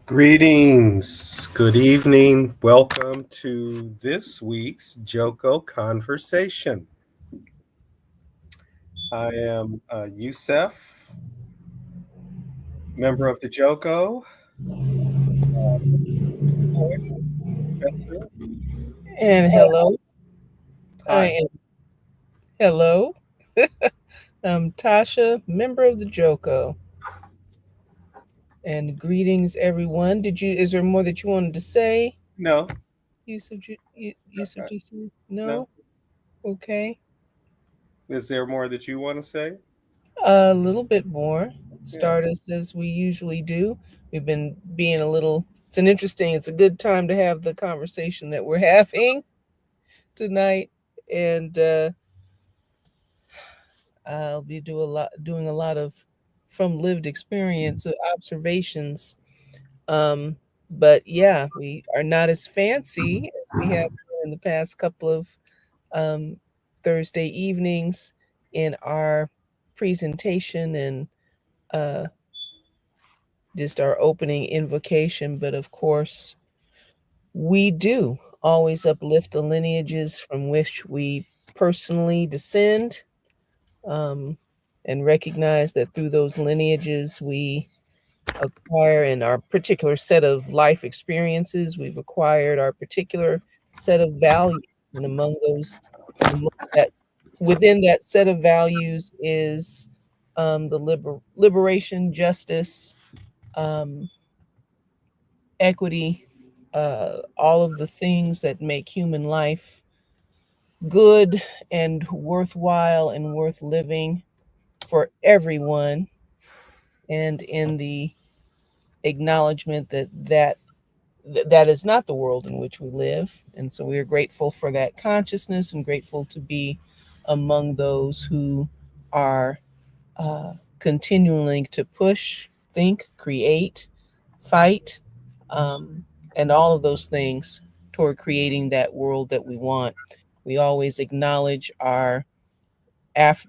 Greetings, good evening. Welcome to this week's Joko Conversation. I am Youssef, member of the Joko, poet, professor. And hello, I Hi. am hello. I'm Tasha, member of the Joko. And greetings, everyone. Is there more that you wanted to say? No, Yusuf Juicy? no. No? Okay. Is there more that you want to say? A little bit more. Yeah. Start us as we usually do. We've been being a little, it's a good time to have the conversation that we're having tonight. And I'll be doing a lot of from lived experience, observations. Um, but yeah, we are not as fancy as we have been in the past couple of um, Thursday evenings in our presentation and uh, just our opening invocation. But of course, we do always uplift the lineages from which we personally descend, um, and recognize that through those lineages we acquire in our particular set of life experiences, we've acquired our particular set of values. And among that, within that set of values is the liberation, justice, um, equity, all of the things that make human life good and worthwhile and worth living for everyone, and in the acknowledgement that is not the world in which we live. And so we are grateful for that consciousness and grateful to be among those who are uh, continuing to push, think, create, fight, um, and all of those things toward creating that world that we want. We always acknowledge Af-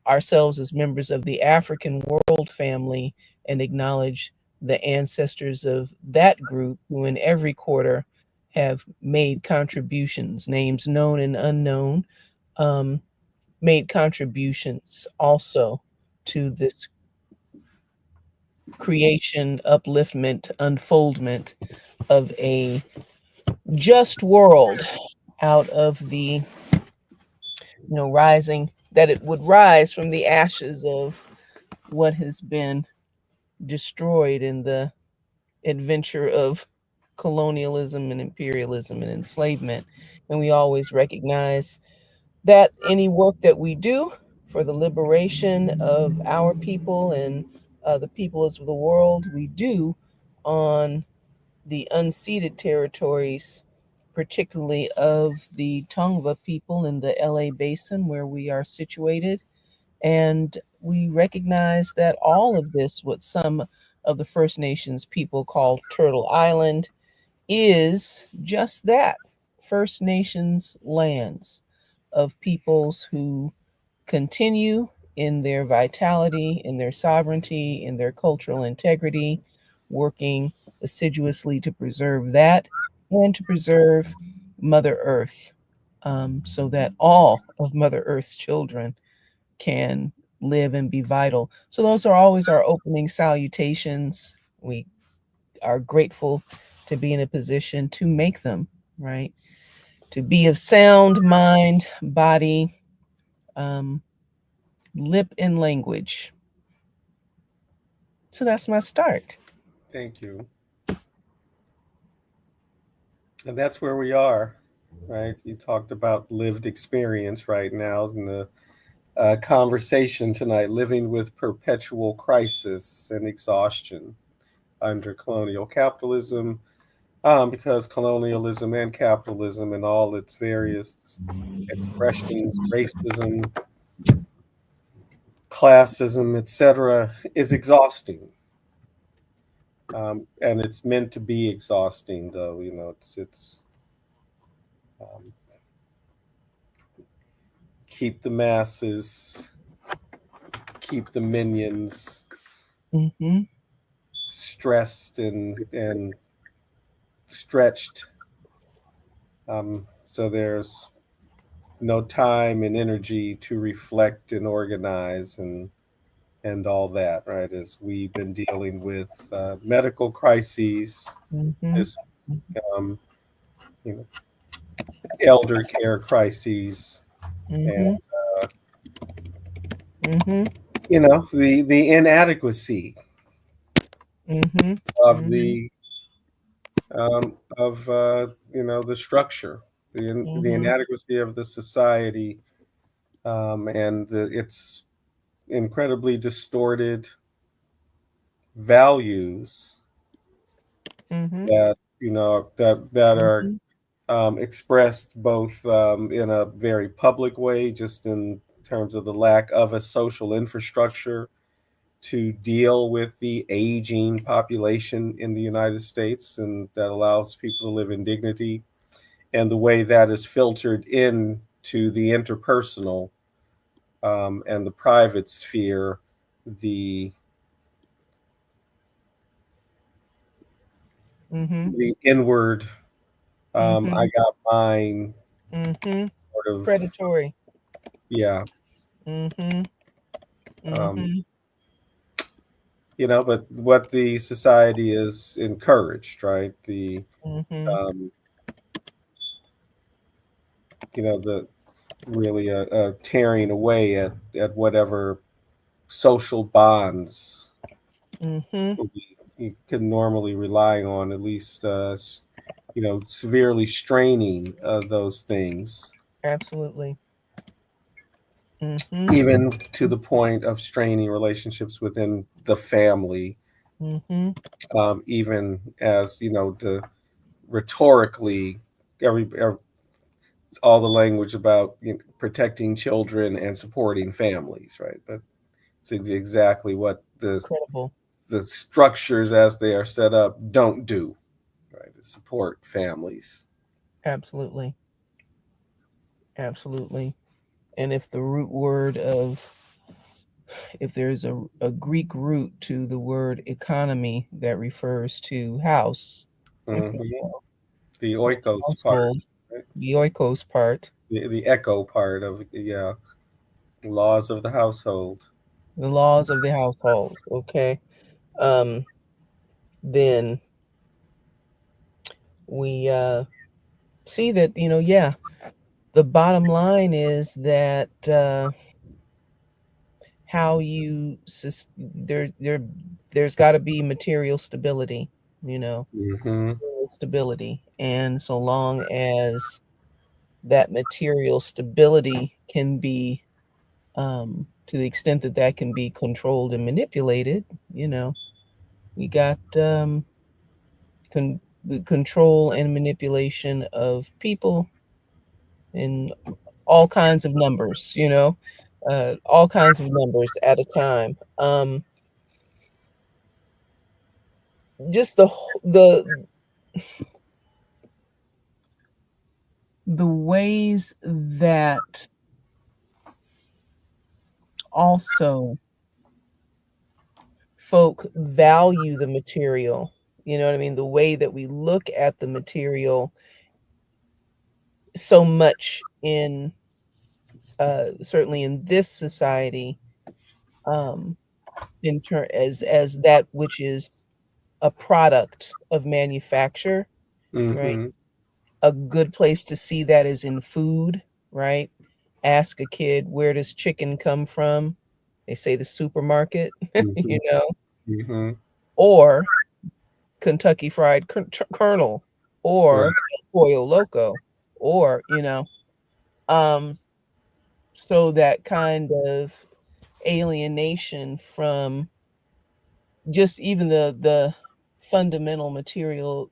ourselves as members of the African world family and acknowledge the ancestors of that group who, in every quarter, have made contributions, names known and unknown, um, made contributions also to this creation, upliftment, unfoldment of a just world out of the, rising, that it would rise from the ashes of what has been destroyed in the adventure of colonialism and imperialism and enslavement. And we always recognize that any work that we do for the liberation of our people and the peoples of the world, we do on the unceded territories, particularly of the Tongva people in the LA basin where we are situated. And we recognize that all of this, what some of the First Nations people call Turtle Island, is just that, First Nations lands of peoples who continue in their vitality, in their sovereignty, in their cultural integrity, working assiduously to preserve that and to preserve Mother Earth, so that all of Mother Earth's children can live and be vital. So those are always our opening salutations. We are grateful to be in a position to make them, right? To be of sound mind, body, um, lip, and language. So that's my start. Thank you. And that's where we are, right? You talked about lived experience right now in the conversation tonight, living with perpetual crisis and exhaustion under colonial capitalism, because colonialism and capitalism and all its various expressions, racism, classism, etc., is exhausting. And it's meant to be exhausting, though. It's um, keep the masses, keep the minions, Mm-hmm. stressed and stretched. So there's no time and energy to reflect and organize and all that, right? As we've been dealing with medical crises, Mm-hmm. this um, you know, elder care crises, and Mm-hmm. Mm-hmm. the inadequacy Mm-hmm. of Mm-hmm. the structure, the Mm-hmm. inadequacy of the society, and its incredibly distorted values Mm-hmm. that are Mm-hmm. expressed both in a very public way, just in terms of the lack of a social infrastructure to deal with the aging population in the United States, and that allows people to live in dignity, and the way that is filtered into the interpersonal and the private sphere, the Mm-hmm. the inward. I Mm-hmm. got mine Mm-hmm. sort of, Predatory. yeah. Mm-hmm. Um, Mm-hmm. but what the society is encouraged, right? Mm-hmm. Um, the really tearing away at whatever social bonds Mm-hmm. you could normally rely on, at least, severely straining those things, Absolutely. Mm-hmm. even to the point of straining relationships within the family, Mm-hmm. even as, the rhetorically, every it's all the language about protecting children and supporting families, right? But it's exactly what Incredible. the structures as they are set up don't do, right? To support families. Absolutely. Absolutely. And if the root word of, if there's a Greek root to the word economy that refers to house, Hmm. The or oikos part, household, right? the oikos part, The echo part of, yeah, laws of the household. the laws of the household, okay, um, then we see that, yeah, the bottom line is that how you there's got to be material stability, you know, Hmm. material stability, and so long as that material stability can be, to the extent that that can be controlled and manipulated, you know, you got the control and manipulation of people in all kinds of numbers, all kinds of numbers at a time. Just the ways that also folk value the material, you know what I mean? The way that we look at the material so much in, certainly in this society, um, as that which is a product of manufacture, right? Hmm. A good place to see that is in food, right? Ask a kid, where does chicken come from? They say the supermarket, Hmm. you know, Hmm. or Kentucky Fried Colonel, Right. or Pollo Loco, or, um, so that kind of alienation from just even the fundamental material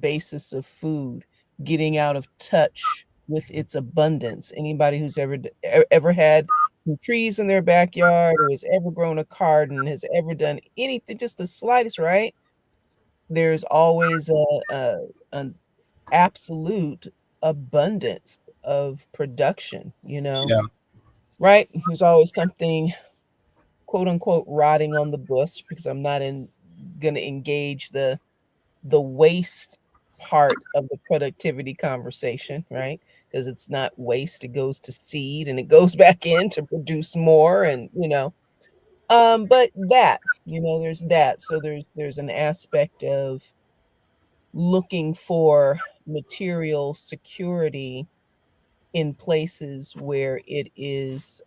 basis of food, getting out of touch with its abundance. Anybody who's ever had some trees in their backyard, or has ever grown a garden, has ever done anything, just the slightest, right? There's always an absolute abundance of production, Yeah. right? There's always something, quote unquote, rotting on the bush, because I'm not in going to engage the waste part of the productivity conversation, right? Because it's not waste, it goes to seed and it goes back in to produce more, and but that, there's that. So there's an aspect of looking for material security in places where it is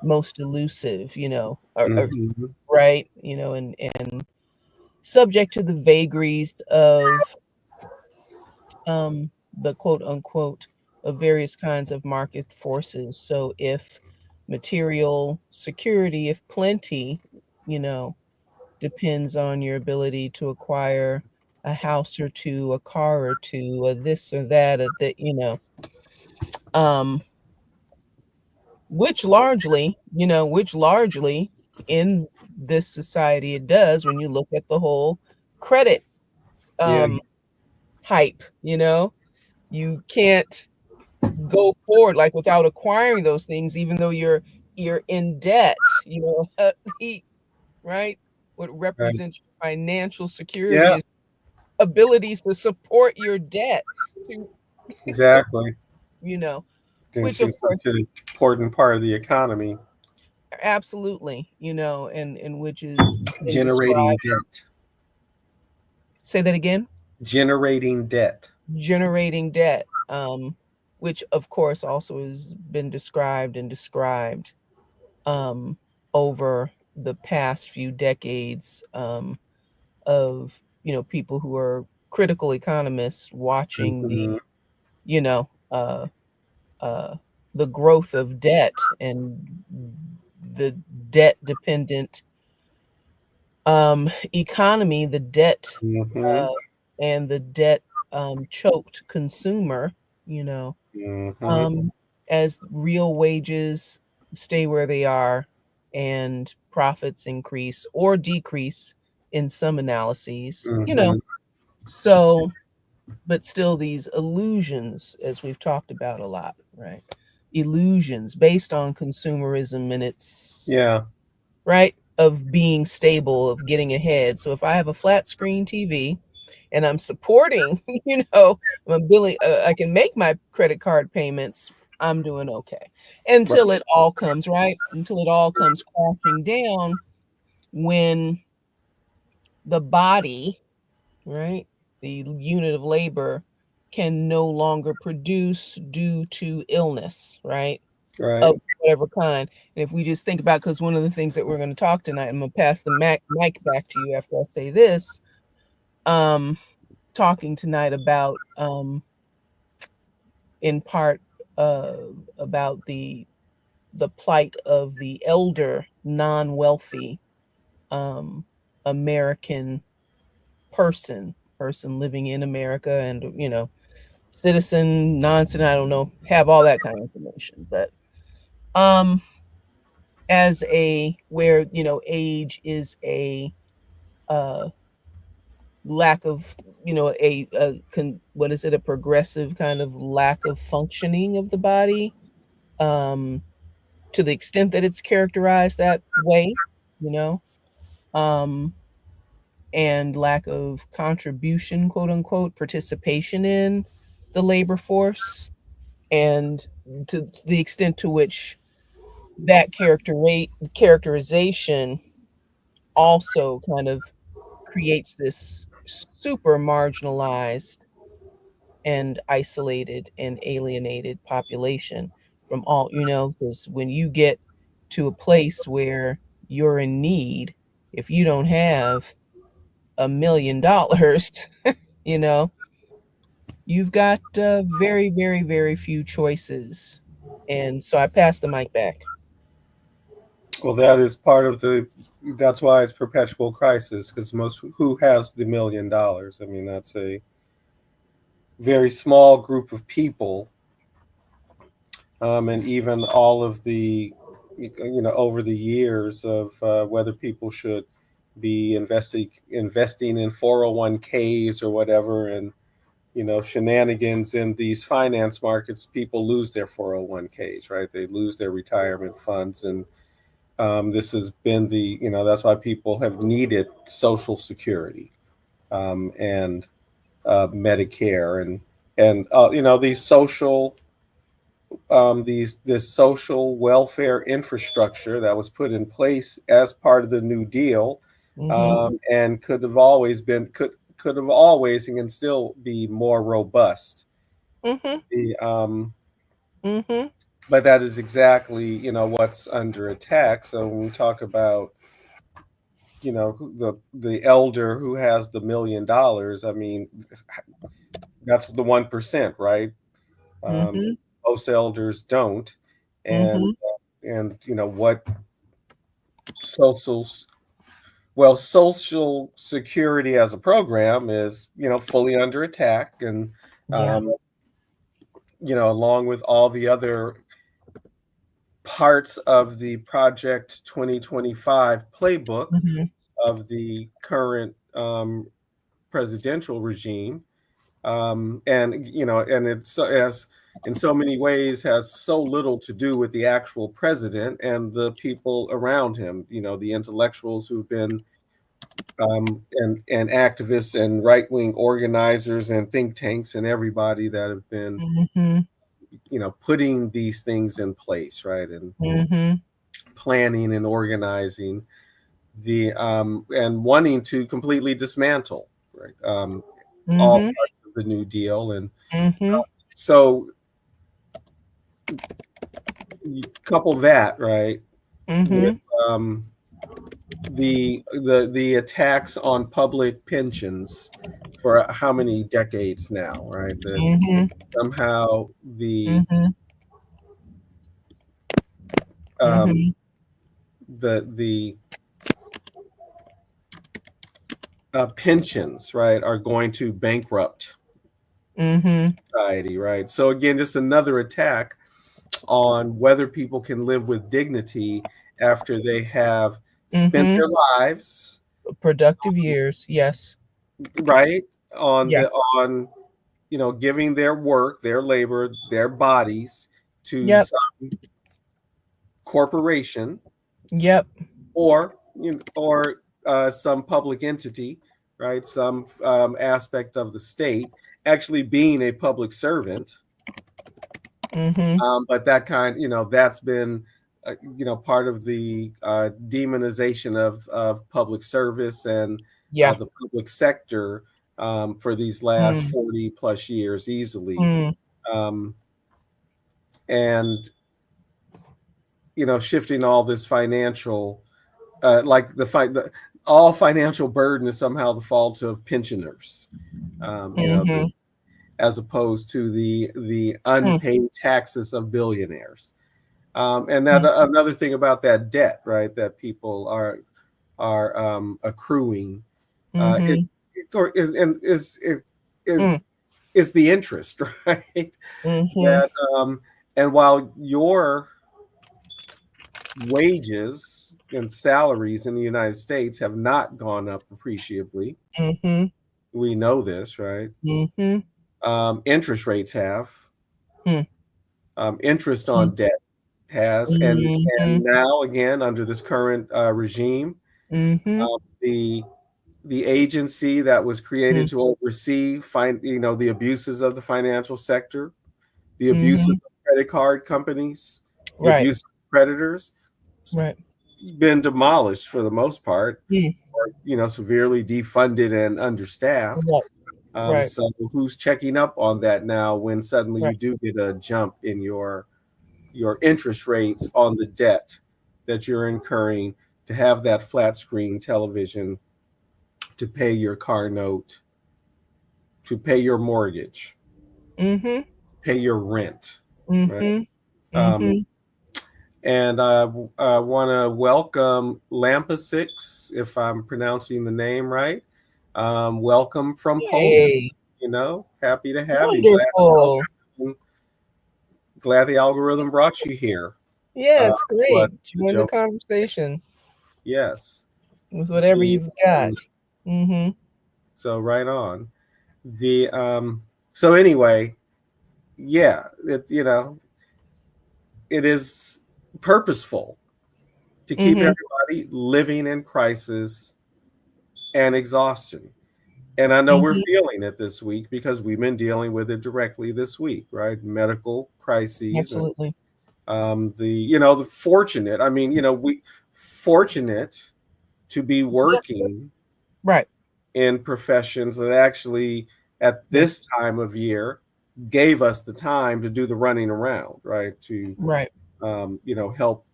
most elusive, or Hmm. right, and subject to the vagaries of the quote unquote of various kinds of market forces. So if material security, if plenty, you know, depends on your ability to acquire a house or two, a car or two, a this or that, or that, um, which largely in this society it does when you look at the whole credit Yeah, um hype, you can't go forward like without acquiring those things, even though you're in debt, the right, what right. represents your financial security Yeah, is ability to support your debt to exactly. you know which Since of it's course, such an important part of the economy, absolutely, and which is been generating described. debt, Say that again. generating debt. Generating debt, which of course also has been described um, over the past few decades, of people who are critical economists watching Hmm. you know uh, uh, the growth of debt and the debt dependent economy, the debt Hmm. uh, and the debt choked consumer, you know, Hmm. um, as real wages stay where they are and profits increase or decrease in some analyses, Hmm. so, but still these illusions, as we've talked about a lot, right? Illusions based on consumerism and its Yeah, right of being stable, of getting ahead. So if I have a flat screen TV and I'm supporting, I'm billing, I can make my credit card payments, I'm doing okay until right, it all comes right, until it all comes crashing down when the body, right, the unit of labor can no longer produce due to illness, right, right. of whatever kind. And if we just think about, because one of the things that we're going to talk tonight, I'm going to pass the mic back to you after I say this. Um, Talking tonight about, in part, uh, about the plight of the elder, non-wealthy um, American person living in America, and citizen, non-citizen, I don't know, have all that kind of information, but um as a where age is a uh lack of what is it, a progressive kind of lack of functioning of the body, um to the extent that it's characterized that way, you know um and lack of contribution, quote unquote, participation in the labor force, and to the extent to which that characterization also kind of creates this super marginalized and isolated and alienated population from all, because when you get to a place where you're in need, if you don't have $1 million, you know, you've got very, very, very few choices. And so I pass the mic back. Well, that is part of the. That's why it's perpetual crisis, because most who has the $1 million. I mean, that's a very small group of people, and even all of the, over the years of whether people should be investing in 401ks or whatever, and shenanigans in these finance markets, people lose their 401ks, right? They lose their retirement funds, and This has been that's why people have needed Social Security, and Medicare, and these this social welfare infrastructure that was put in place as part of the New Deal, Mm-hmm. and could have always and can still be more robust. Mm-hmm. The Mm-hmm. But that is exactly what's under attack. So when we talk about the elder who has the $1 million, I mean, that's the 1%, right? um, Mm-hmm. Most elders don't. and Mm-hmm. and what social s- well, Social Security as a program is fully under attack. And Yeah. um, along with all the other parts of the Project 2025 playbook Mm-hmm. of the current presidential regime. And it's as in so many ways has so little to do with the actual president and the people around him, the intellectuals who've been, and activists and right-wing organizers and think tanks and everybody that have been Mm-hmm. putting these things in place, right? And Mm-hmm. planning and organizing the and wanting to completely dismantle, right, all Mm-hmm. parts of the New Deal. And Mm-hmm. so you couple that, right, with Mm-hmm. um, the attacks on public pensions for how many decades now, right? That Mm-hmm. somehow Mm-hmm. um, Mm-hmm. the pensions, right, are going to bankrupt Mm-hmm. society, right? So again, just another attack on whether people can live with dignity after they have spent Mm-hmm. their lives, Productive years. Yes. right, on Yeah. the on giving their work, their labor, their bodies to Yep. some corporation, Yep. or some public entity, right? Some aspect of the state, actually being a public servant. Mm-hmm. But that's been, part of the demonization of public service and Yeah. the public sector for these last Mm. 40 plus years easily. Mm. Um, and shifting all this financial, like all financial burden is somehow the fault of pensioners. um, you know the, Mm-hmm. as opposed to the Mm. unpaid taxes of billionaires. And that Mm. another thing about that debt, right, that people are accruing, it, Mm-hmm. is Mm. is the interest, right? Mm-hmm. That and while your wages and salaries in the United States have not gone up appreciably, Mm-hmm. we know this, right? Mm-hmm. Interest rates have, Mm. interest on debt has, and Mm-hmm. now again under this current regime, Mm-hmm. the agency that was created Mm. to oversee the abuses of the financial sector, the abuses Mm-hmm. of credit card companies, the Right. abuse of creditors, Right. has been demolished for the most part, Mm. or severely defunded and understaffed. Right. Right. So who's checking up on that now when suddenly Right. you do get a jump in your interest rates on the debt that you're incurring to have that flat screen television, to pay your car note, to pay your mortgage, Mm-hmm. pay your rent, right? Mm-hmm. Um, Mm-hmm. and I want to welcome Lampa Six, if I'm pronouncing the name right. Welcome from Poland. Yay. Happy to have you. Wonderful. Glad the algorithm brought you here. Yeah, Uh, it's what, great. Join the Joe? conversation Yes. with whatever The you've got. Mm-hmm. So right on. The So anyway, yeah, it is purposeful, to keep Mm-hmm. everybody living in crisis and exhaustion. And I know we're Mm-hmm. feeling it this week because we've been dealing with it directly this week, right? Medical crises and Absolutely. the fortunate. I mean, we fortunate to be Yeah. working Right. in professions that actually at Yeah. this time of year gave us the time to do the running around, right? To Right. help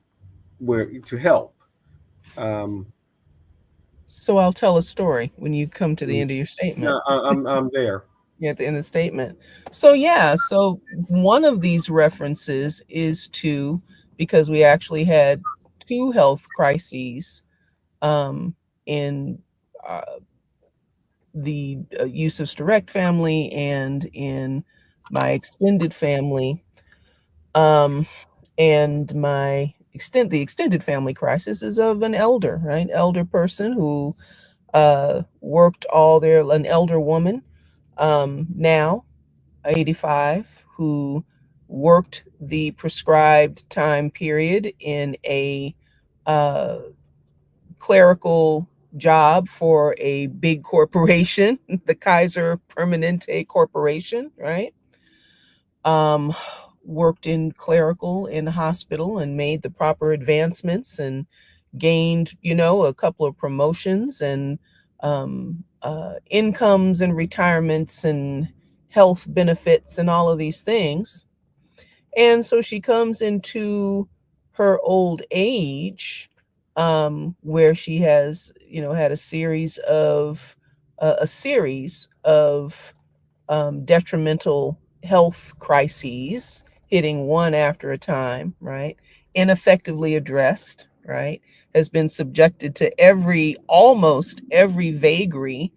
where to help. Um, So I'll tell a story when you come to the end of your statement. yeah, I'm there. Yeah, at the end of the statement. So yeah, so one of these references is to, because we actually had two health crises in uh, the Yusuf's direct family and in my extended family. Um, and the extended family crisis is of an elder, right? Elder person who worked an elder woman, now 85, who worked the prescribed time period in a uh, clerical job for a big corporation, the Kaiser Permanente Corporation, right? Um, Worked in clerical in the hospital and made the proper advancements and gained, a couple of promotions and incomes and retirements and health benefits and all of these things. And so she comes into her old age, where she has, had a series of detrimental health crises hitting one after a time, right? Ineffectively addressed, right? Has been subjected to almost every vagary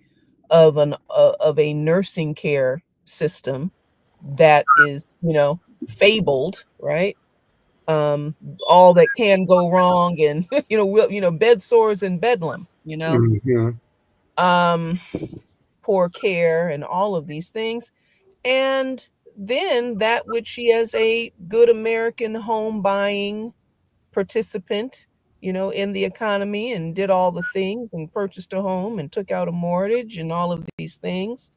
of a nursing care system that is, fabled, right? Um, all that can go wrong, and bed sores and bedlam, Hmm. um, poor care, and all of these things. And then that which she, as a good American home buying participant, in the economy, and did all the things and purchased a home and took out a mortgage and all of these things,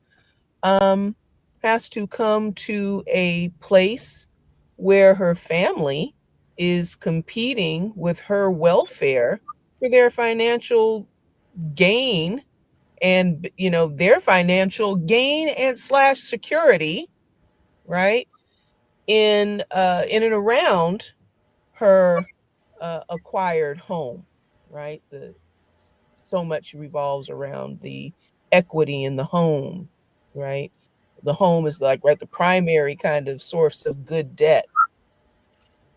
um, has to come to a place where her family is competing with her welfare for their financial gain, and their financial gain and slash security, right, in and around her acquired home, right? The So much revolves around the equity in the home, right? The home is like, right, the primary kind of source of good debt.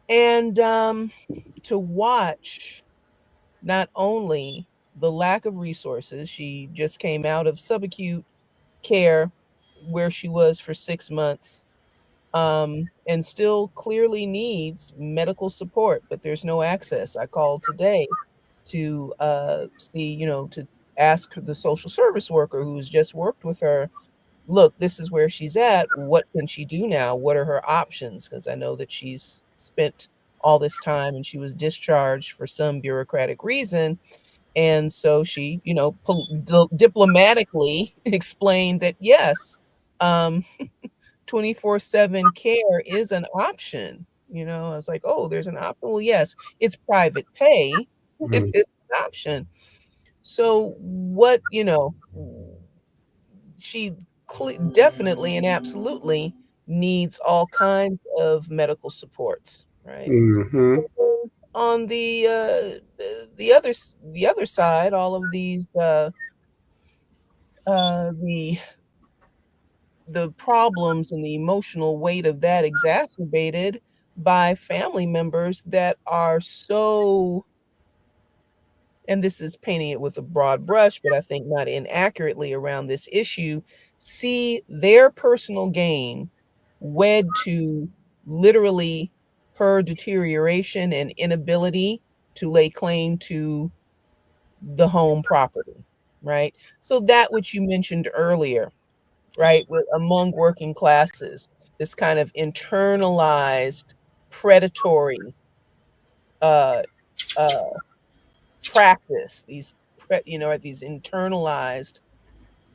And to watch not only the lack of resources, she just came out of subacute care where she was for 6 months, and still clearly needs medical support, but there's no access. I called today to see, to ask the social service worker who's just worked with her, look, this is where she's at. What can she do now? What are her options? Because I know that she's spent all this time and she was discharged for some bureaucratic reason. And so she, diplomatically explained that yes, um, 24/7 care is an option. I was like, oh, there's an option. Well, yes, it's private pay. It Hmm. is an option. So what, she definitely and absolutely needs all kinds of medical supports, right? Hmm. On the other side, all of these the problems and the emotional weight of that exacerbated by family members that are so, and this is painting it with a broad brush, but I think not inaccurately around this issue, see their personal gain wed to literally her deterioration and inability to lay claim to the home property, right? So that which you mentioned earlier, right, among working classes, this kind of internalized predatory uh, uh, practice, these these internalized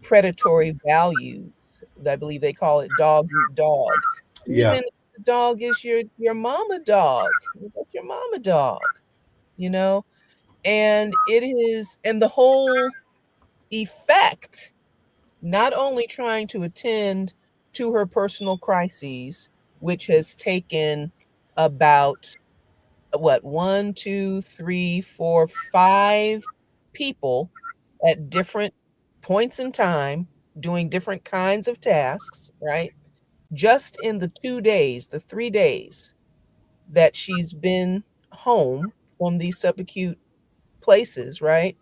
predatory values. I believe they call it dog eat dog. Yeah. Even if the dog is your mama dog, that's your mama dog, you know? And it is, and the whole effect, not only trying to attend to her personal crises, which has taken about what, one, two, three, four, five people at different points in time doing different kinds of tasks, right? Just in the 2 days, the 3 days that she's been home from these subacute places, right?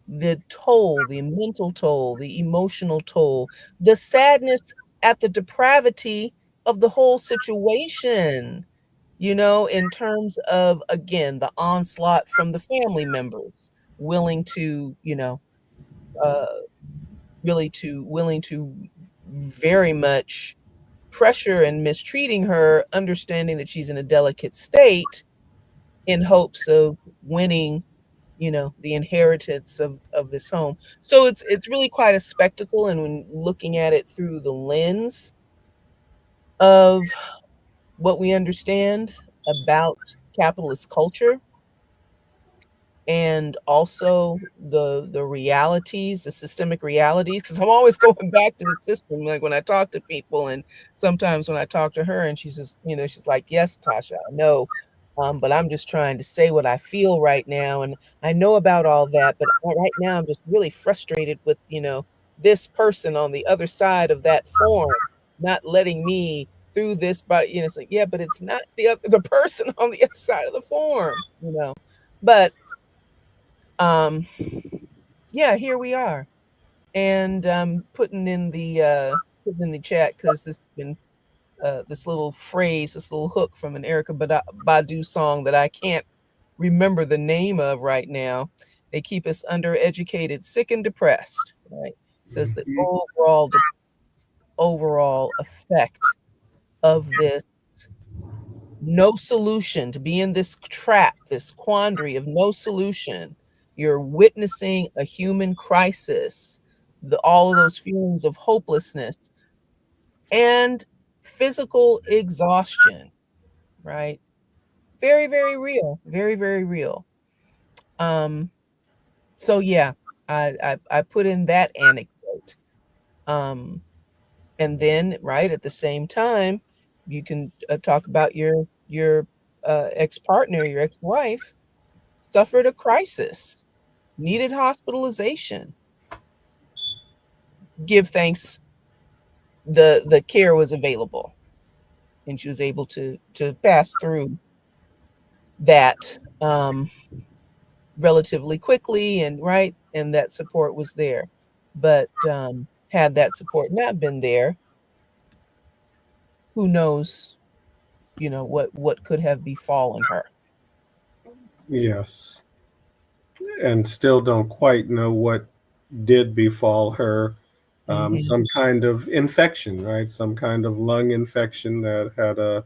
The toll, the mental toll, the emotional toll, the sadness at the depravity of the whole situation, in terms of, again, the onslaught from the family members willing to, uh, willing to very much pressure and mistreating her, understanding that she's in a delicate state in hopes of winning, the inheritance of this home. So it's really quite a spectacle, and when looking at it through the lens of what we understand about capitalist culture, and also the realities, the systemic realities, because I'm always going back to the system, like when I talk to people, and sometimes when I talk to her, and she's just, she's like, yes, Tasha, I know, but I'm just trying to say what I feel right now, and I know about all that, but right now I'm just really frustrated with, this person on the other side of that form not letting me through this. But it's like, yeah, but it's not the person on the other side of the form, but um yeah, here we are. And putting in the chat, because this has been this little phrase, this little hook from an Erica Badu song that I can't remember the name of right now. They keep us undereducated, sick, and depressed, right? Because the Mhm. overall effect of this no solution, to be in this trap, this quandary of no solution. You're witnessing a human crisis, all of those feelings of hopelessness and physical exhaustion, right? Very, very real. Very, very real. Um, so yeah, I put in that anecdote. Um, and then, right at the same time, you can talk about your ex-partner, your ex-wife suffered a crisis, needed hospitalization. Give thanks the care was available, and she was able to pass through that relatively quickly, and right, and that support was there. But had that support not been there, who knows, what could have befallen her. Yes. And still don't quite know what did befall her. Hmm. Some kind of infection, right? Some kind of lung infection that had a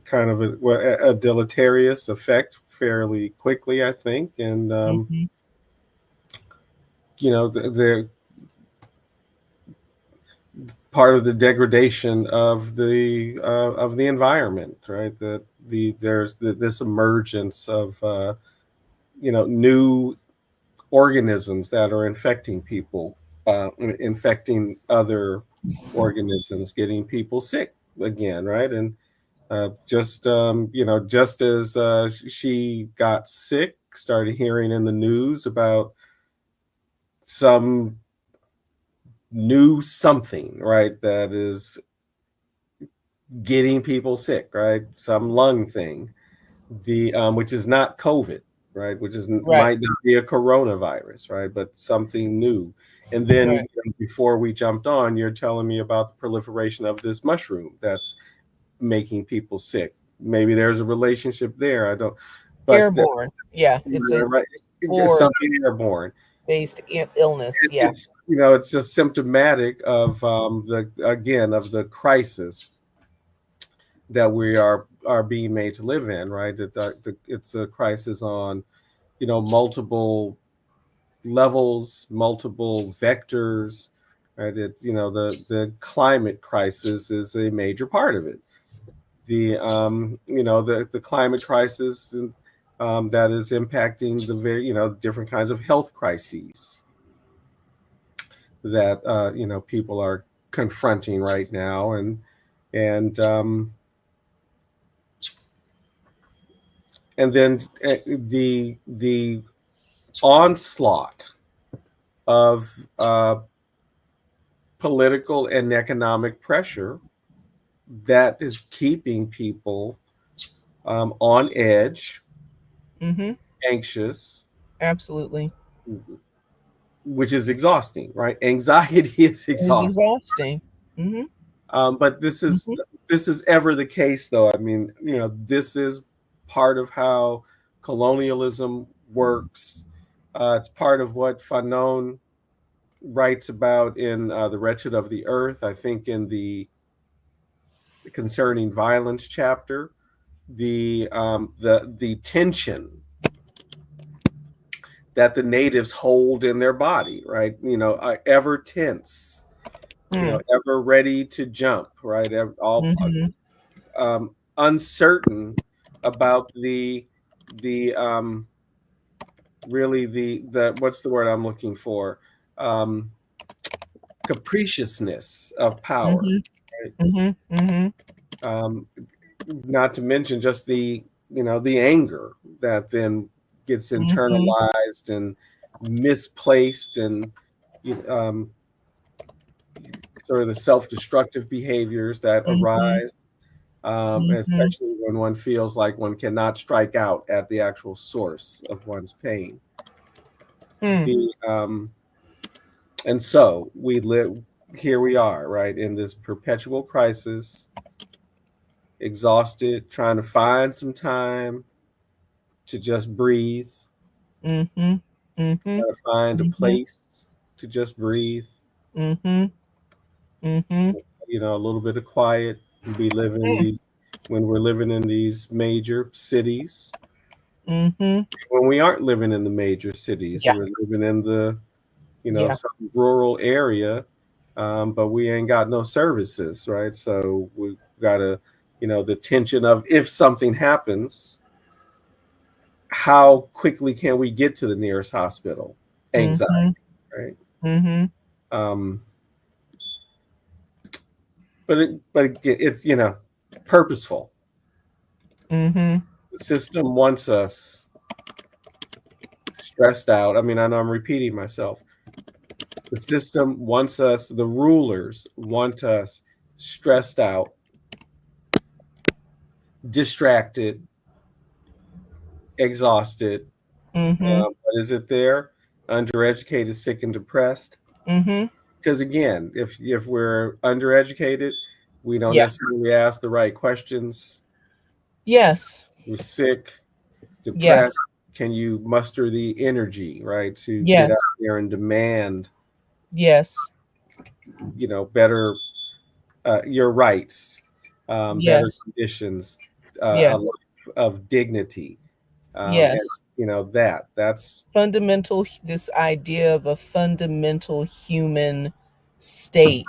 kind of a deleterious effect fairly quickly, I think. And, Hmm. the part of the degradation of the environment, right? That there's this emergence of new organisms that are infecting people, infecting other organisms, getting people sick again, right? And just as she got sick, started hearing in the news about some new something, right, that is getting people sick, right? Some lung thing, the which is not COVID, right? Which is Right, might just be a coronavirus, right? But something new. And then right. before we jumped on, you're telling me about the proliferation of this mushroom that's making people sick. Maybe there's a relationship there. I don't, but Airborne. Yeah, it's a right, it's spore something airborne. based illness. Yeah. It's it's just symptomatic of the again of the crisis that we are being made to live in, right? That it's a crisis on multiple levels, multiple vectors. Right? The climate crisis is a major part of it. The climate crisis that is impacting the very different kinds of health crises that people are confronting right now, and and then the onslaught of political and economic pressure that is keeping people on edge, Mm-hmm. anxious, Absolutely. which is exhausting, right? Anxiety is It is exhausting. exhausting. Mm-hmm. But this is Mm-hmm. this is ever the case, though. I mean, this is part of how colonialism works. It's part of what Fanon writes about in The Wretched of the Earth. I think in the concerning violence chapter, the tension that the natives hold in their body, right? Ever tense, Mm. ever ready to jump, right? All Mm-hmm. uncertain about the really the what's the word I'm looking for? Um, Capriciousness of power, Mm-hmm. right? Mm-hmm. Mm-hmm. Um, Not to mention just the anger that then gets Mm-hmm. internalized and misplaced, and um, sort of the self-destructive behaviors that Mm-hmm. arise, Mm-hmm. especially when one feels like one cannot strike out at the actual source of one's pain. Mm. The And so we live here. We are right in this perpetual crisis, exhausted, trying to find some time to just breathe, Mm-hmm. Mm-hmm. trying to find a Mm-hmm. place to just breathe. Mm-hmm. Mm-hmm. A little bit of quiet. We live in Mm. these When we're living in these major cities. Mm-hmm. When we aren't living in the major cities, Yeah. we're living in the Yeah. some rural area, but we ain't got no services, right? So we got to, the tension of if something happens, how quickly can we get to the nearest hospital? Anxiety, Mm-hmm. right? Mm-hmm. Um, it's purposeful. Mm-hmm. The system wants us stressed out. I mean, I know I'm repeating myself. The system wants us, the rulers want us stressed out, distracted, exhausted. Mm-hmm. But is it there? Undereducated, sick, and depressed? Mm-hmm. Because again, if we're undereducated, we don't Yeah. necessarily ask the right questions. Yes. We're sick, depressed. Yes. Can you muster the energy, right, to get out Yes. there and demand, Yes. better your rights, better Yes. conditions, a Yes. life of dignity, and Yes. that's Fundamental, this idea of a fundamental human state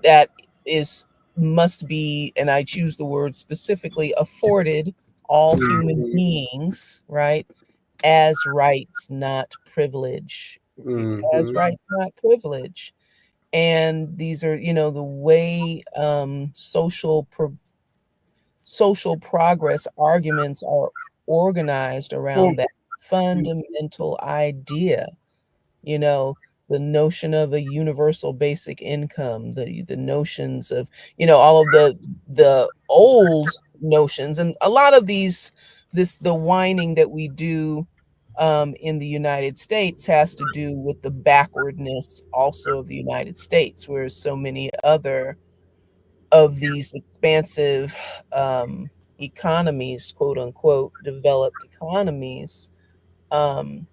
that is must be, and I choose the word specifically, afforded all human mhm, beings, right? As rights, not privilege. As mhm, rights, not privilege. And these are, the way social progress arguments are organized around that fundamental idea, you know the notion of a universal basic income, the notions of, all of the old notions, and a lot of the whining that we do in the United States has to do with the backwardness also of the United States, whereas so many other of these expansive um, economies, quote unquote, developed economies, um,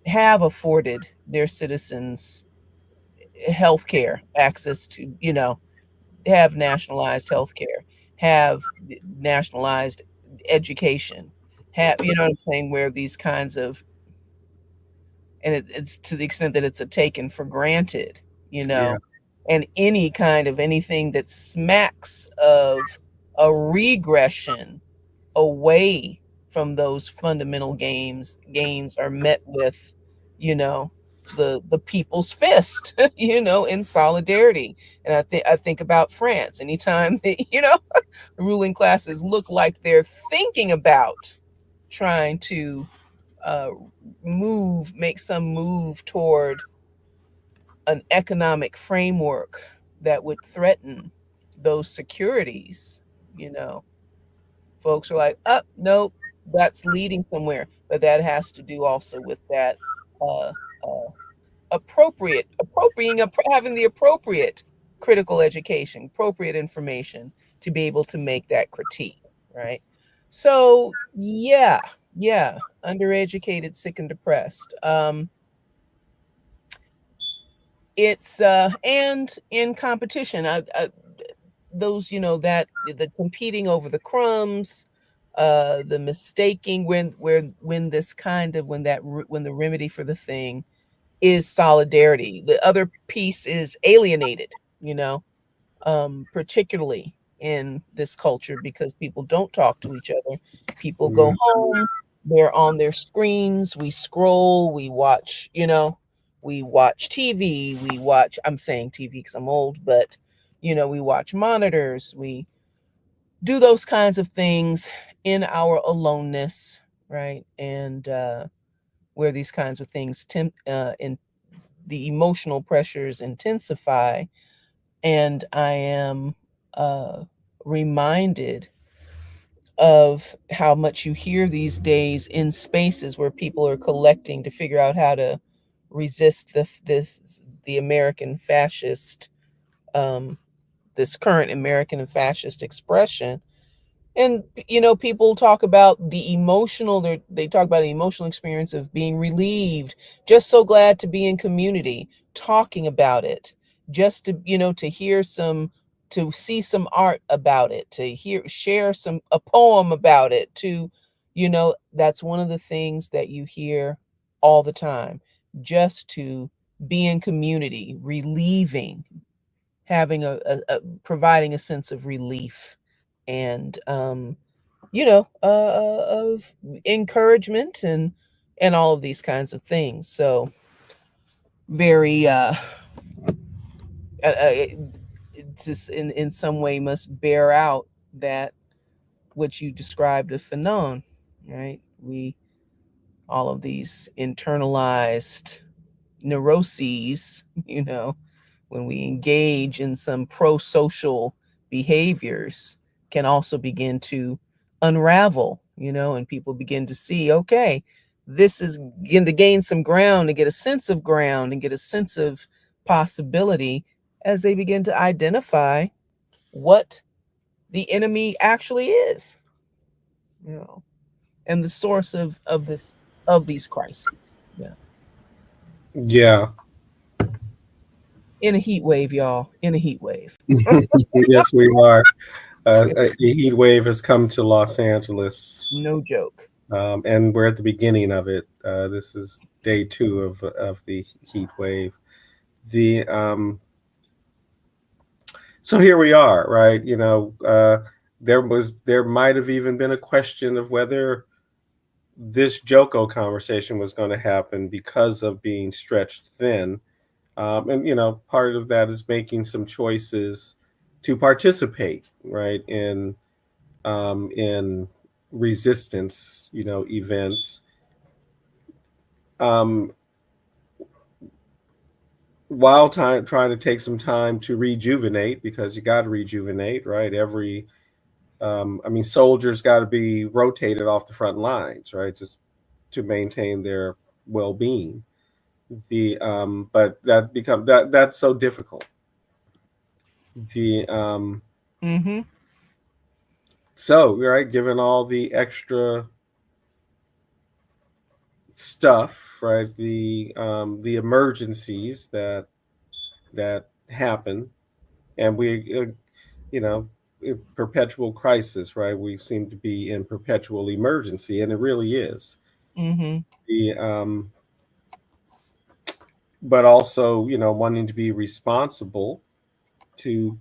have afforded their citizens health care, access to, have nationalized health care, have nationalized education, have, you know what I'm saying, where these kinds of, and it's to the extent that it's a taken for granted, you Yeah. know, and any kind of anything that smacks of a regression away from those fundamental gains are met with, you know, the people's fist, you know, in solidarity. And I think about France. Anytime the, you know, the ruling classes look like they're thinking about trying to uh, make some move toward an economic framework that would threaten those securities, you know, folks are like, up, nope, that's leading somewhere. But that has to do also with that uh, uh, having the appropriate critical education, appropriate information to be able to make that critique, right? So yeah, yeah, undereducated, sick, and depressed. It's and in competition, those, you know, that the competing over the crumbs, the mistaking, when this kind of, when the remedy for the thing is solidarity, the other piece is alienated, you know, particularly in this culture, because people don't talk to each other. People go Mm. home, they're on their screens, we scroll, we watch, you know, we watch TV, I'm saying TV because I'm old, but you know, we watch monitors, we do those kinds of things in our aloneness, right? And where these kinds of things in the emotional pressures intensify. And I am reminded of how much you hear these days in spaces where people are collecting to figure out how to resist the American fascist, um, this current American and fascist expression. And you know, people talk about the emotional, they talk about the emotional experience of being relieved, just so glad to be in community, talking about it, just to, you know, to hear some, to see some art about it, to share some, a poem about it, to, you know, that's one of the things that you hear all the time, just to be in community, relieving, having providing a sense of relief, and you know, of encouragement, and all of these kinds of things. So very it just in some way must bear out that what you described of Fanon, right? We, all of these internalized neuroses, you know, when we engage in some pro-social behaviors, can also begin to unravel, you know, and people begin to see, okay, this is begin to gain some ground, to get a sense of ground and get a sense of possibility as they begin to identify what the enemy actually is, you know, and the source of these crises. Yeah. Yeah. In a heat wave, y'all. In a heat wave. Yes, we are. A heat wave has come to Los Angeles, No joke. and we're at the beginning of it. This is day two of the heat wave. The So here we are, right? You know, there might have even been a question of whether this Joko conversation was going to happen because of being stretched thin. And you know, part of that is making some choices to participate, right, in resistance, you know, events. Um, while trying to take some time to rejuvenate, because you got to rejuvenate, right? I mean, soldiers got to be rotated off the front lines, right, just to maintain their well-being. But that's so difficult. The Mm-hmm. So, right, given all the extra stuff, right, the emergencies that happen, and we, you know, perpetual crisis, right? We seem to be in perpetual emergency, and it really is. Mm-hmm. The but also, wanting to be responsible to,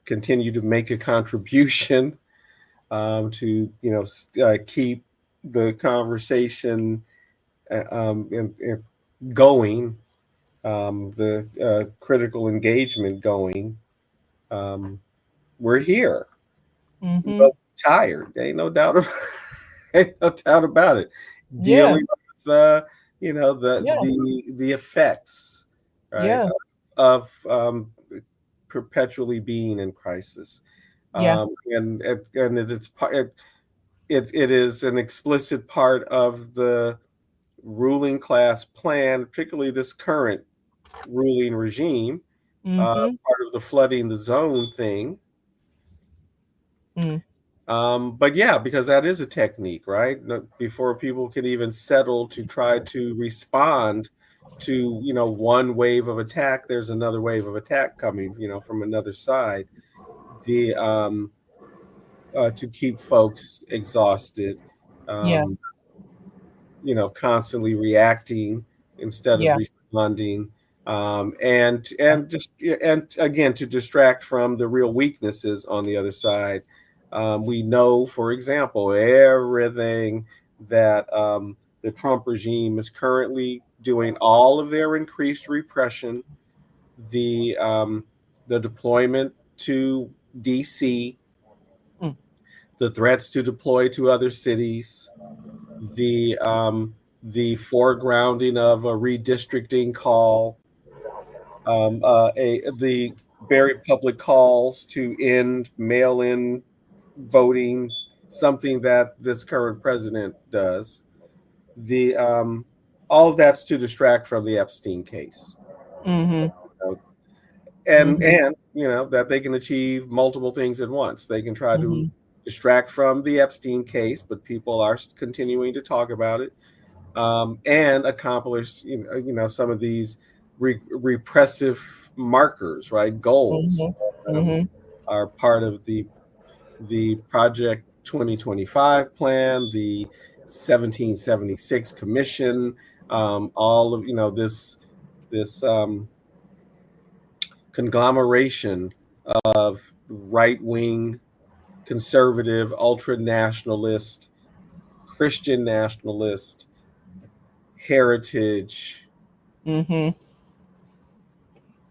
continue to make a contribution, to, keep the conversation and going, the critical engagement going. Um, we're here, Mm-hmm. but tired. Ain't no doubt about, ain't no doubt about it. Yeah. Dealing with Yeah. the effects, right, Yeah. of perpetually being in crisis, Yeah. and it is an explicit part of the ruling class plan, particularly this current ruling regime, Mm-hmm. part of the flooding the zone thing. Mm. But yeah, because that is a technique, right? Before people can even settle to try to respond to, one wave of attack, there's another wave of attack coming, from another side. The To keep folks exhausted, Yeah. um, constantly reacting instead of Yeah. responding, Yeah. and again to distract from the real weaknesses on the other side. We know, for example, everything that the Trump regime is currently doing, all of their increased repression, the um, the deployment to DC, Mm. the threats to deploy to other cities, the foregrounding of a redistricting call, the very public calls to end mail-in voting, something that this current president does. The All of that's to distract from the Epstein case, Mm-hmm. you know, and Mm-hmm. that they can achieve multiple things at once. They can try to Mm-hmm. distract from the Epstein case, but people are continuing to talk about it, and accomplish some of these repressive markers, right? Goals Mm-hmm. that Mm-hmm. are part of the Project 2025 plan, the 1776 Commission, all of this conglomeration of right wing, conservative, ultra nationalist, Christian nationalist, heritage, Mm-hmm.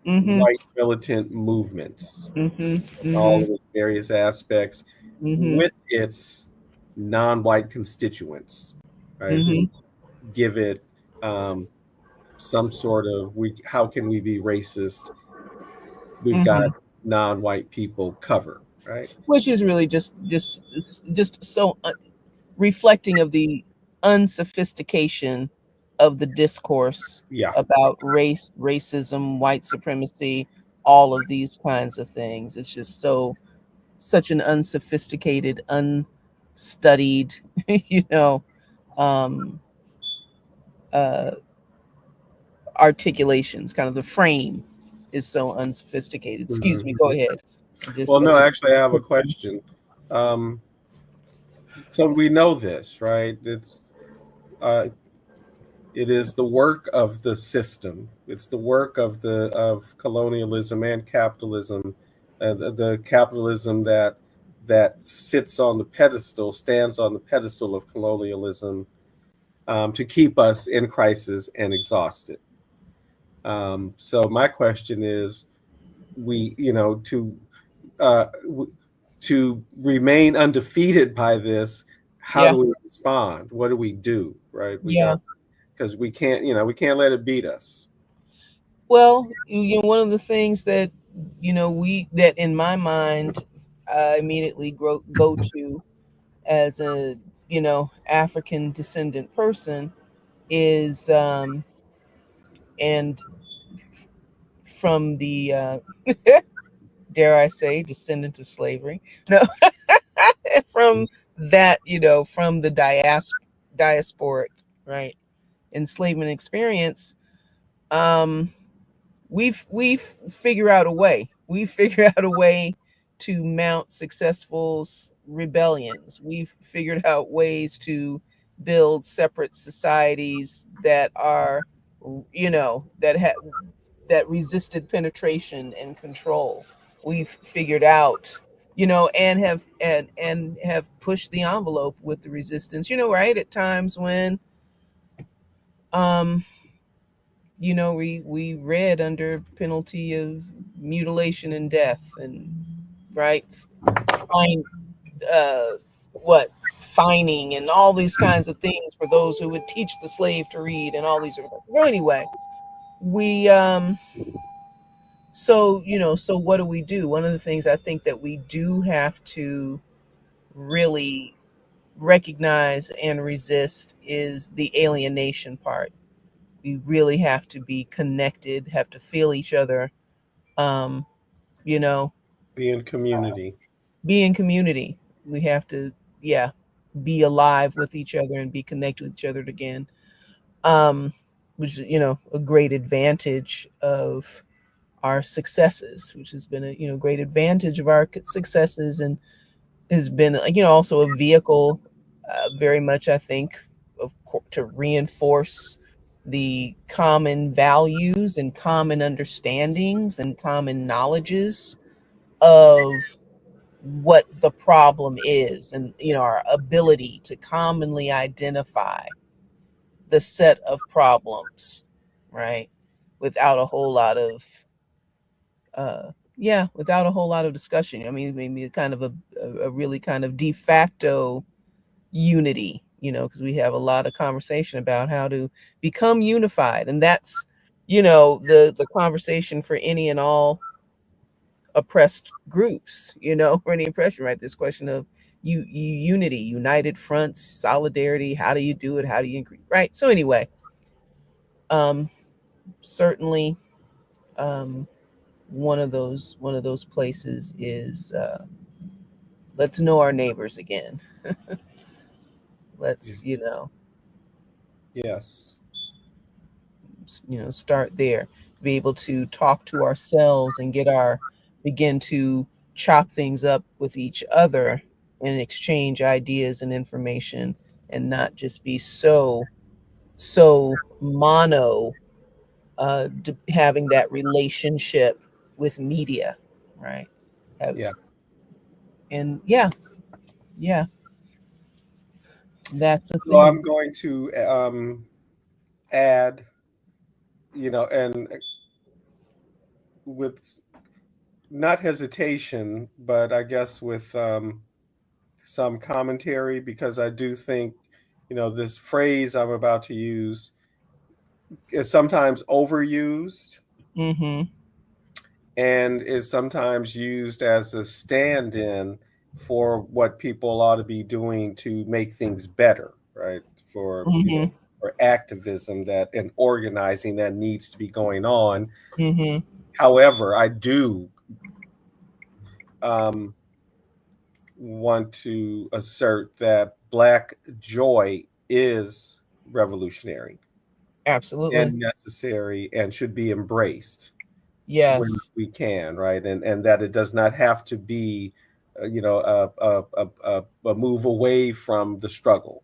Mm-hmm. white militant movements, Mm-hmm. all Mm-hmm. of its various aspects, Mm-hmm. with its non-white constituents, right? Mm-hmm. Who give it um, some sort of how can we be racist? We've got Mm-hmm. non-white people covered, right? Which is really just so reflecting of the unsophistication of the discourse Yeah. about race, racism, white supremacy, all of these kinds of things. It's just such an unsophisticated, unstudied, you know, um, uh, articulations. Kind of the frame is so unsophisticated. Excuse me. Mhm. Go ahead. Well, I no, just. actually, I have a question. Um, so we know this, right? Uh, it is the work of the system. It's the work of colonialism and capitalism, the capitalism that sits on the pedestal, stands on the pedestal of colonialism, to keep us in crisis and exhausted. So my question is, we, uh, to remain undefeated by this, how Yeah. do we respond? What do we do? Right? We Yeah. got, because we can't let it beat us. Well, one of the things that we that in my mind I immediately go to as a African descendant person is and from the dare I say descendant of slavery, no, from that from the diasporic, right, enslavement experience. um we figure out a way. We figure out a way to mount successful rebellions. We've figured out ways to build separate societies that are, that resisted penetration and control. We've figured out, and have pushed the envelope with the resistance. Right at times when, um, we read under penalty of mutilation and death, and right, fine, uh, what fining and all these kinds of things for those who would teach the slave to read and all these sort of things. So anyway, we so what do we do? One of the things I think that we do have to really recognize and resist is the alienation part. We really have to be connected, have to feel each other, um, you know, Be in community. be in community. We have to, yeah, be alive with each other and be connected with each other again. Um, which is, a great advantage of our successes, which has been a great advantage of our successes, and has been also a vehicle, very much, I think, to reinforce the common values and common understandings and common knowledges of what the problem is, and our ability to commonly identify the set of problems, right, without a whole lot of without a whole lot of discussion. I mean, maybe a kind of a really kind of de facto unity, because we have a lot of conversation about how to become unified, and that's the conversation for any and all oppressed groups, or any oppression, right? This question of unity, united fronts, solidarity. How do you do it? How do you increase, right? So anyway, um certainly, um one of those places is, let's know our neighbors again. Yeah. Let's, Yes. start there, be able to talk to ourselves and begin to chop things up with each other and exchange ideas and information, and not just be so mono, having that relationship with media, right? Have, Yeah. and yeah, yeah, that's a So thing. I'm going to add, and with not hesitation, but I guess with some commentary, because I do think, this phrase I'm about to use is sometimes overused Mm-hmm. and is sometimes used as a stand in for what people ought to be doing to make things better, right? For, Mm-hmm. for activism that and organizing that needs to be going on. Mm-hmm. However, I do um, want to assert that Black joy is revolutionary Absolutely. and necessary and should be embraced when Yes. we can, right? And that it does not have to be, a move away from the struggle,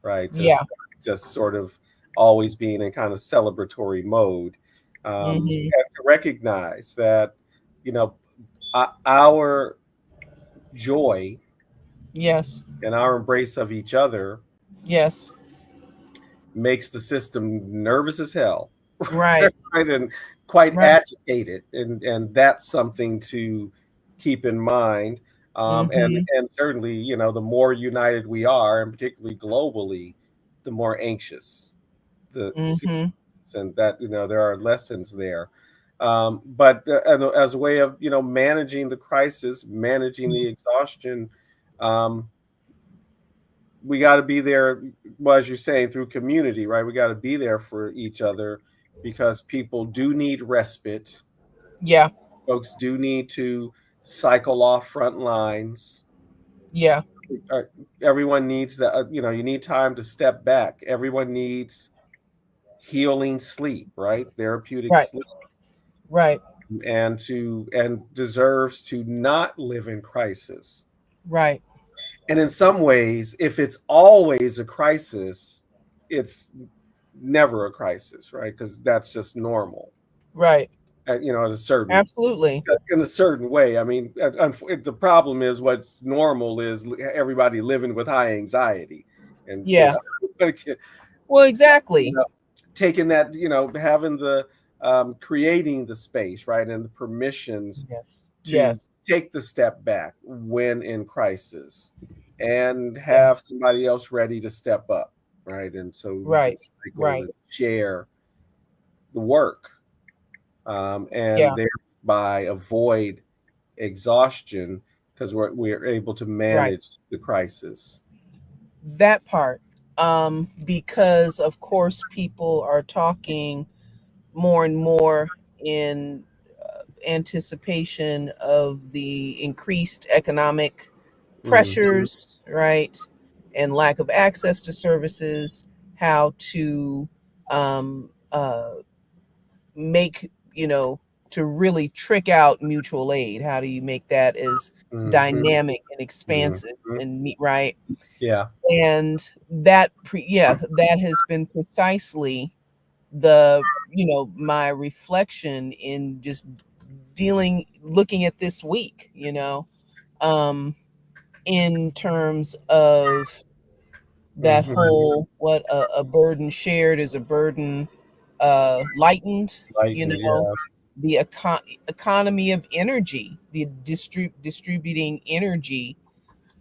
right? Yeah. Just sort of always being in kind of celebratory mode, Mm-hmm. and to recognize that, you know, our joy Yes. and our embrace of each other Yes. makes the system nervous as hell, Right. right, and quite Right. agitated, and that's something to keep in mind. And Mm-hmm. certainly, the more united we are, and particularly globally, the more anxious the Mm-hmm. and that there are lessons there. But and as a way of managing the crisis, managing the exhaustion, um, we got to be there. Well, as you're saying, through community, right? We got to be there for each other because people do need respite. Yeah. Folks do need to cycle off front lines. Yeah. Uh, Everyone needs that. You need time to step back. Everyone needs healing sleep, right? Therapeutic Right. sleep. Right. and deserves to not live in crisis. Right. And in some ways, if it's always a crisis, it's never a crisis, right? Because that's just normal, Right. at a certain Absolutely. in a certain way. I mean, the problem is what's normal is everybody living with high anxiety, and Yeah. Well, exactly. taking that, having the creating the space, right, and the permissions Yes. to Yes. take the step back when in crisis, and Yeah. have somebody else ready to step up, right, and so we can Right. cycle Right. and share the work, and Yeah. thereby avoid exhaustion because we're able to Right. manage the crisis. That part. Because of course people are talking more and more in anticipation of the increased economic Hmm. pressures, right? And lack of access to services, how to make, to really trick out mutual aid. How do you make that as Hmm. dynamic and Hmm. expansive and meet, right? Yeah. And that has been precisely the, my reflection in just looking at this week, um, in terms of that Hmm. whole what a burden shared is a burden lightened, Lightened. the economy of energy, the distributing energy,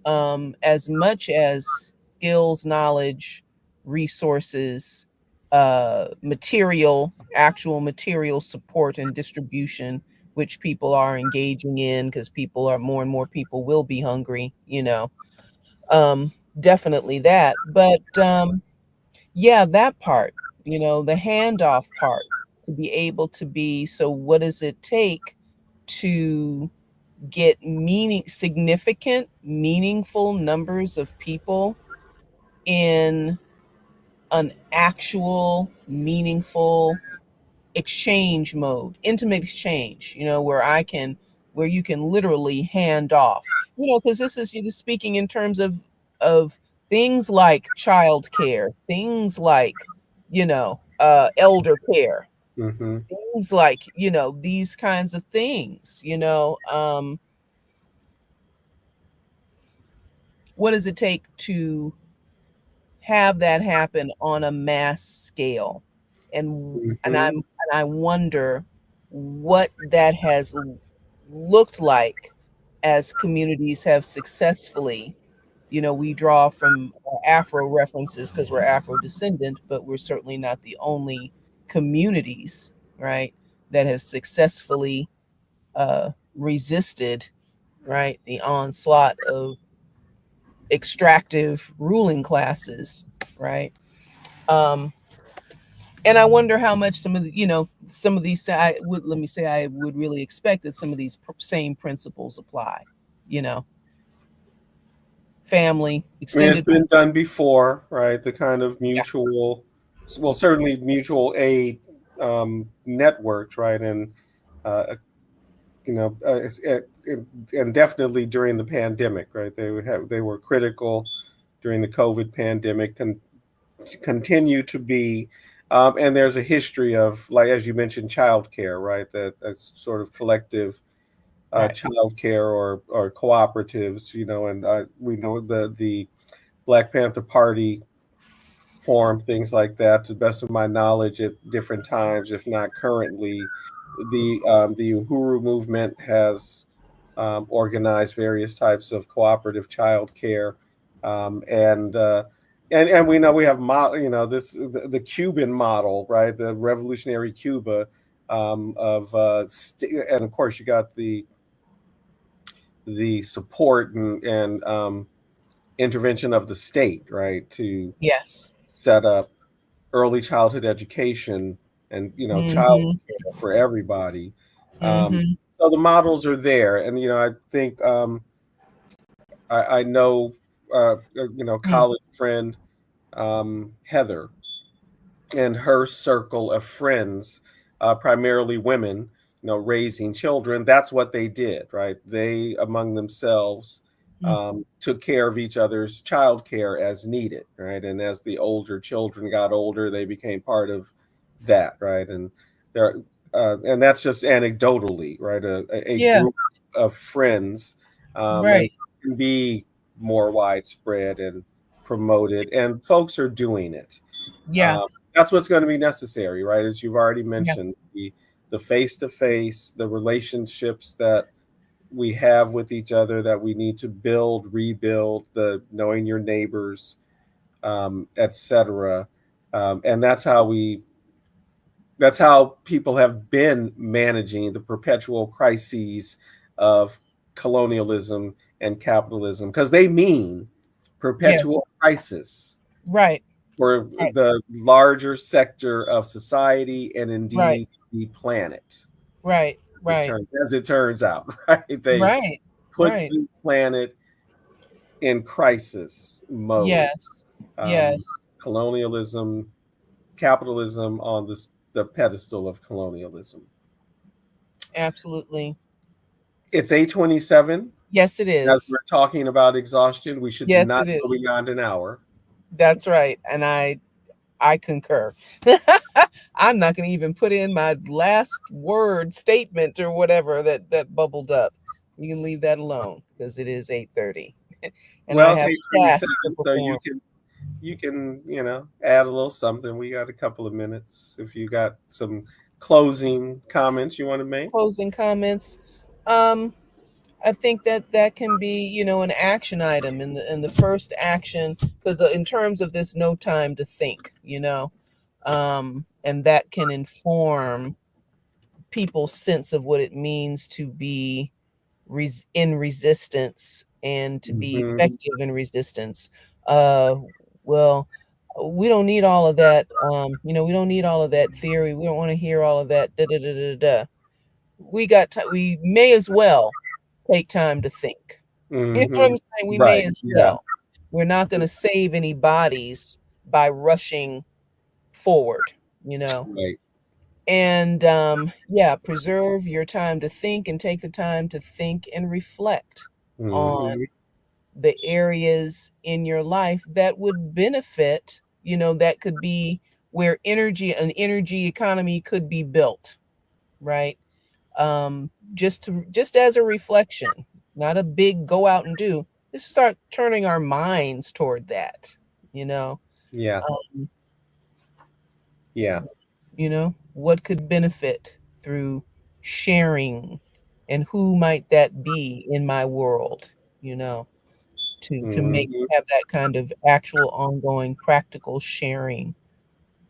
as much as skills, knowledge, resources, actual material support and distribution, which people are engaging in because people are more and more people will be hungry, um, definitely that. But yeah, that part, the handoff part, to be able to be, so what does it take to get significant, meaningful numbers of people in an actual, meaningful exchange mode, intimate exchange, where you can literally hand off, because this is you're speaking in terms of things like childcare, things like, elder care, Hmm. things like, these kinds of things, what does it take to have that happen on a mass scale? And Hmm. I wonder what that has looked like as communities have successfully, we draw from Afro references because we're Afro descendant, but we're certainly not the only communities, right, that have successfully resisted, right, the onslaught of extractive ruling classes, right? Um, and I wonder how much some of these, let me say, I would really expect that some of these same principles apply, you know, family, I mean, it's extended, been done before, right? The kind of yeah, well, certainly mutual aid networks, right? And uh, and definitely during the pandemic, right? They were critical during the COVID pandemic, and continue to be. And there's a history of, like as you mentioned, childcare, right? That's sort of collective right, childcare or cooperatives, and we know the Black Panther Party form things like that. To the best of my knowledge, at different times, if not currently, the Uhuru movement has organized various types of cooperative childcare, and we know we have the Cuban model, right? The revolutionary Cuba, and of course you got the support and intervention of the state, right, to yes, set up early childhood education and child mm-hmm, care for everybody. Um, mm-hmm, so the models are there, and I think I know mm, college friend Heather and her circle of friends, primarily women, raising children, that's what they did, right? They among themselves took care of each other's child care as needed, right? And as the older children got older, they became part of that, right? And there, and that's just anecdotally, right? A Yeah. group of friends, and Right. can be more widespread and promoted, and folks are doing it. Yeah. That's what's going to be necessary, right? As you've already Yeah. mentioned, the face-to-face, the relationships that we have with each other that we need to build, rebuild, the knowing your neighbors, etc. And that's how people have been managing the perpetual crises of colonialism and capitalism, because they mean Yes. perpetual crisis Right. for Right. the larger sector of society and Right. indeed the planet. Right. Right. As it turns out, right? They Right. put Right. the planet in crisis mode. Yes. Um, Yes. Colonialism, capitalism on the pedestal of colonialism. Absolutely. It's 8:27. Yes, it As is. we're talking about exhaustion, we should Yes, not it is. go beyond an hour. That's right. And I concur. I'm not going to even put in my last word statement or whatever that bubbled up. You can leave that alone because it is 8:30 and I Well, it's have a 8:27, task to so you perform. can add a little something. We got a couple of minutes if you got some closing comments you want to make. Closing comments. Um, I think that can be, an action item in the first action, because in terms of this no time to think, and that can inform people's sense of what it means to be in resistance and to be Hmm. effective in resistance. Uh, well, we don't need all of that. We don't need all of that theory. We don't want to hear all of that. Da da da da da. We may as well take time to think. You know what Hmm. I'm saying? We may Right. as Yeah. well. We're not going to save any bodies by rushing forward, you know. Right. And yeah, preserve your time to think and take the time to think and reflect on Hmm. the areas in your life that would benefit, that could be where an energy economy could be built, right? Just as a reflection, not a big go out and do. Just start turning our minds toward that, you know. Yeah. Um, Yeah. what could benefit through sharing, and who might that be in my world, you know, to make Hmm. have that kind of actual ongoing practical sharing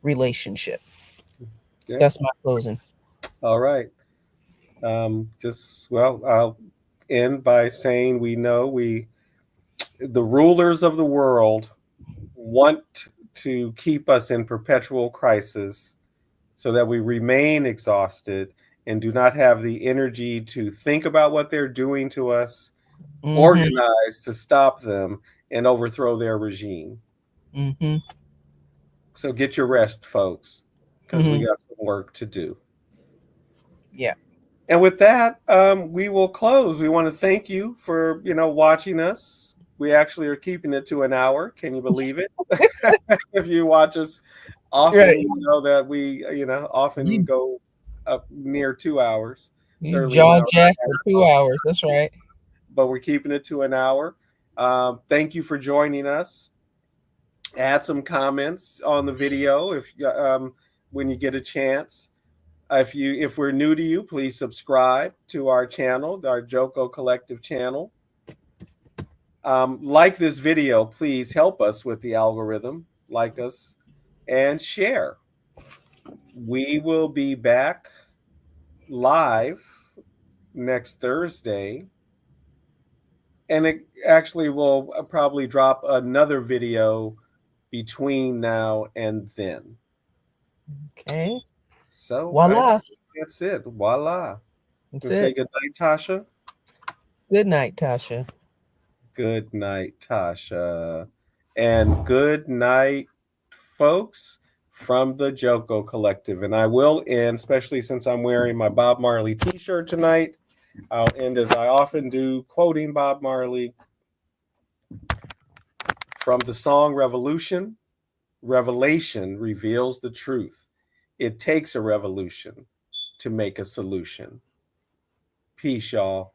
relationship. Yeah. That's my closing. All right. I'll end by saying we know the rulers of the world want to keep us in perpetual crisis so that we remain exhausted and do not have the energy to think about what they're doing to us, Mm-hmm. organize to stop them, and overthrow their regime. Mm-hmm. So get your rest, folks, because we Mm-hmm. got some work to do. Yeah. And with that, we will close. We want to thank you for watching us. We actually are keeping it to an hour. Can you believe it? If you watch us often, Right. you know that we often You go up near 2 hours. you Certainly an jaw hour jack and for a half, 2 hours. That's right. but we're keeping it to an hour. Thank you for joining us. Add some comments on the video if when you get a chance. If we're new to you, please subscribe to our channel, our Joko Collective channel. Like this video, please help us with the algorithm. Like us and share. We will be back live next Thursday, and it actually will probably drop another video between now and then. Okay. So I Voila. think that's it. Voila. That's And say it. good night, Tasha. Good night, Tasha. Good night, Tasha. And good night, folks. from the Joko Collective. And I will end, especially since I'm wearing my Bob Marley t-shirt tonight, I'll end as I often do, quoting Bob Marley from the song Revolution. Revelation reveals the truth. It takes a revolution to make a solution. Peace, y'all.